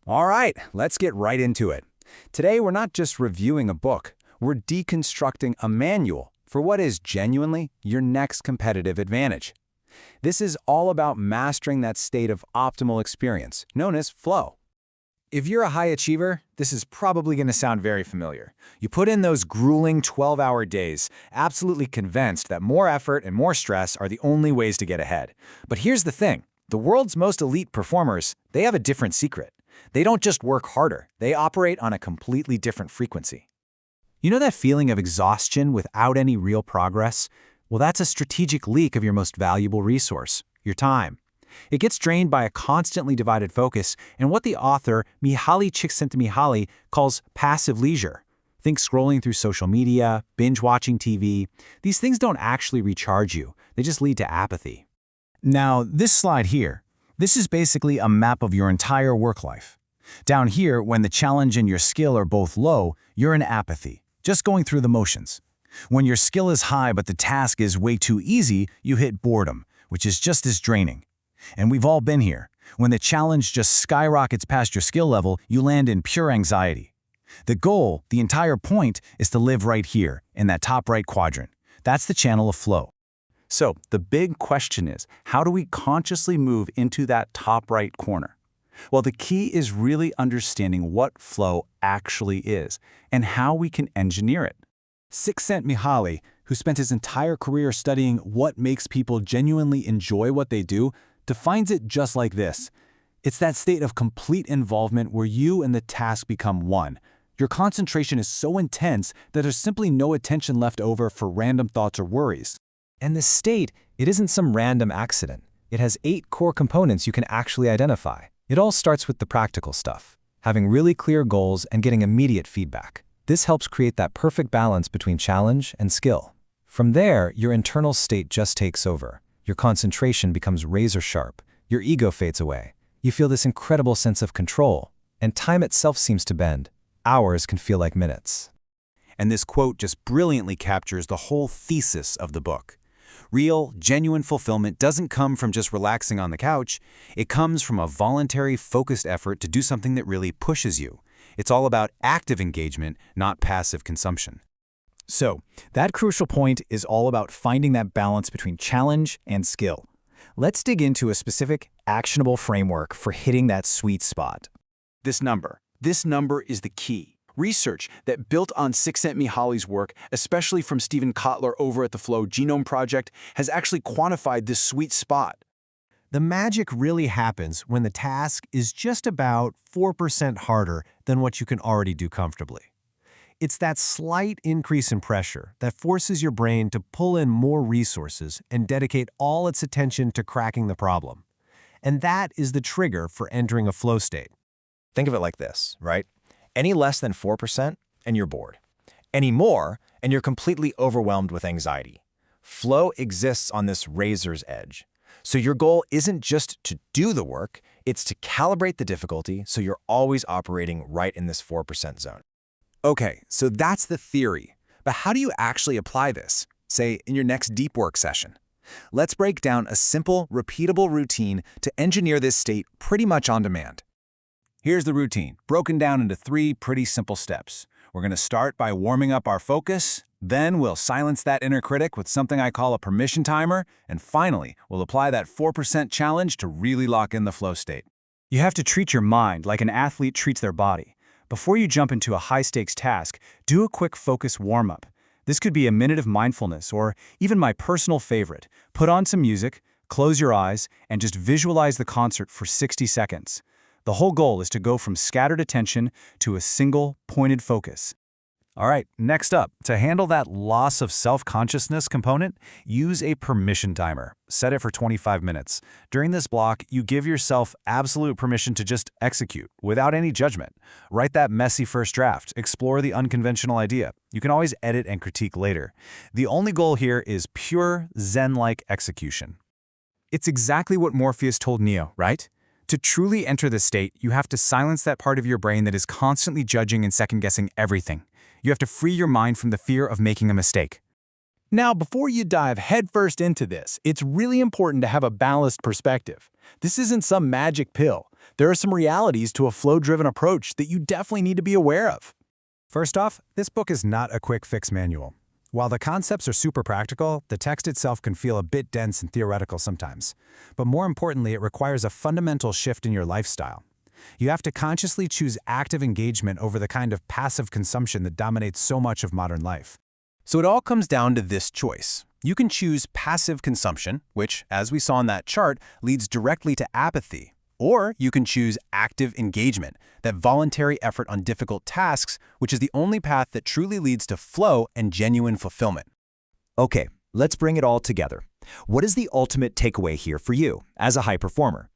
All right, let's get right into it. Today, we're not just reviewing a book, we're deconstructing a manual for what is genuinely your next competitive advantage. This is all about mastering that state of optimal experience, known as flow. If you're a high achiever, this is probably going to sound very familiar. You put in those grueling 12-hour days, absolutely convinced that more effort and more stress are the only ways to get ahead. But here's the thing. The world's most elite performers, they have a different secret. They don't just work harder, they operate on a completely different frequency. You know that feeling of exhaustion without any real progress? Well, that's a strategic leak of your most valuable resource, your time. It gets drained by a constantly divided focus and what the author Mihaly Csikszentmihalyi calls passive leisure. Think scrolling through social media, binge-watching TV. These things don't actually recharge you. They just lead to apathy. Now, this slide here, this is basically a map of your entire work life. Down here, when the challenge and your skill are both low, you're in apathy, just going through the motions. When your skill is high but the task is way too easy, you hit boredom, which is just as draining. And we've all been here. When the challenge just skyrockets past your skill level, you land in pure anxiety. The goal, the entire point, is to live right here, in that top right quadrant. That's the channel of flow. So, the big question is, how do we consciously move into that top right corner? Well, the key is really understanding what flow actually is and how we can engineer it. Csikszentmihalyi, who spent his entire career studying what makes people genuinely enjoy what they do, defines it just like this. It's that state of complete involvement where you and the task become one. Your concentration is so intense that there's simply no attention left over for random thoughts or worries. And this state, it isn't some random accident. It has 8 core components you can actually identify. It all starts with the practical stuff, having really clear goals and getting immediate feedback. This helps create that perfect balance between challenge and skill. From there, your internal state just takes over. Your concentration becomes razor sharp. Your ego fades away. You feel this incredible sense of control, and time itself seems to bend. Hours can feel like minutes. And this quote just brilliantly captures the whole thesis of the book. Real, genuine fulfillment doesn't come from just relaxing on the couch. It comes from a voluntary, focused effort to do something that really pushes you. It's all about active engagement, not passive consumption. So, that crucial point is all about finding that balance between challenge and skill. Let's dig into a specific, actionable framework for hitting that sweet spot. This number is the key. Research that built on Csikszentmihalyi's work, especially from Stephen Kotler over at the Flow Genome Project, has actually quantified this sweet spot. The magic really happens when the task is just about 4% harder than what you can already do comfortably. It's that slight increase in pressure that forces your brain to pull in more resources and dedicate all its attention to cracking the problem. And that is the trigger for entering a flow state. Think of it like this, right? Any less than 4% and you're bored. Any more and you're completely overwhelmed with anxiety. Flow exists on this razor's edge. So your goal isn't just to do the work, it's to calibrate the difficulty so you're always operating right in this 4% zone. Okay, so that's the theory. But how do you actually apply this, say, in your next deep work session? Let's break down a simple, repeatable routine to engineer this state pretty much on demand. Here's the routine, broken down into 3 pretty simple steps. We're going to start by warming up our focus, then we'll silence that inner critic with something I call a permission timer, and finally, we'll apply that 4% challenge to really lock in the flow state. You have to treat your mind like an athlete treats their body. Before you jump into a high-stakes task, do a quick focus warm-up. This could be a minute of mindfulness, or even my personal favorite, put on some music, close your eyes, and just visualize the concert for 60 seconds. The whole goal is to go from scattered attention to a single, pointed focus. All right, next up, to handle that loss of self-consciousness component, use a permission timer. Set it for 25 minutes. During this block, you give yourself absolute permission to just execute, without any judgment. Write that messy first draft. Explore the unconventional idea. You can always edit and critique later. The only goal here is pure Zen-like execution. It's exactly what Morpheus told Neo, right? To truly enter this state, you have to silence that part of your brain that is constantly judging and second-guessing everything. You have to free your mind from the fear of making a mistake. Now, before you dive headfirst into this, it's really important to have a balanced perspective. This isn't some magic pill. There are some realities to a flow-driven approach that you definitely need to be aware of. First off, this book is not a quick fix manual. While the concepts are super practical, the text itself can feel a bit dense and theoretical sometimes. But more importantly, it requires a fundamental shift in your lifestyle. You have to consciously choose active engagement over the kind of passive consumption that dominates so much of modern life. So it all comes down to this choice. You can choose passive consumption, which, as we saw in that chart, leads directly to apathy. Or you can choose active engagement, that voluntary effort on difficult tasks, which is the only path that truly leads to flow and genuine fulfillment. Okay, let's bring it all together. What is the ultimate takeaway here for you as a high performer?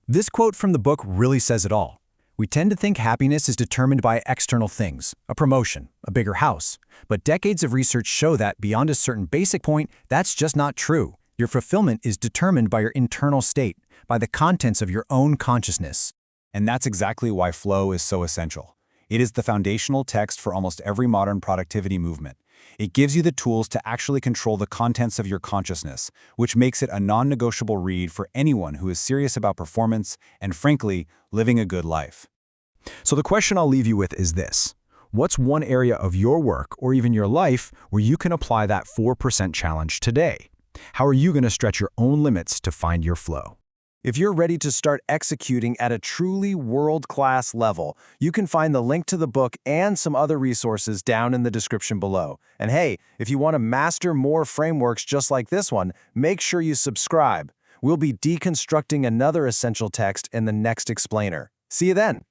This quote from the book really says it all. We tend to think happiness is determined by external things, a promotion, a bigger house. But decades of research show that beyond a certain basic point, that's just not true. Your fulfillment is determined by your internal state, by the contents of your own consciousness. And that's exactly why flow is so essential. It is the foundational text for almost every modern productivity movement. It gives you the tools to actually control the contents of your consciousness, which makes it a non-negotiable read for anyone who is serious about performance and, frankly, living a good life. So the question I'll leave you with is this. What's one area of your work or even your life where you can apply that 4% challenge today? How are you going to stretch your own limits to find your flow? If you're ready to start executing at a truly world-class level, you can find the link to the book and some other resources down in the description below. And hey, if you want to master more frameworks just like this one, make sure you subscribe. We'll be deconstructing another essential text in the next explainer. See you then.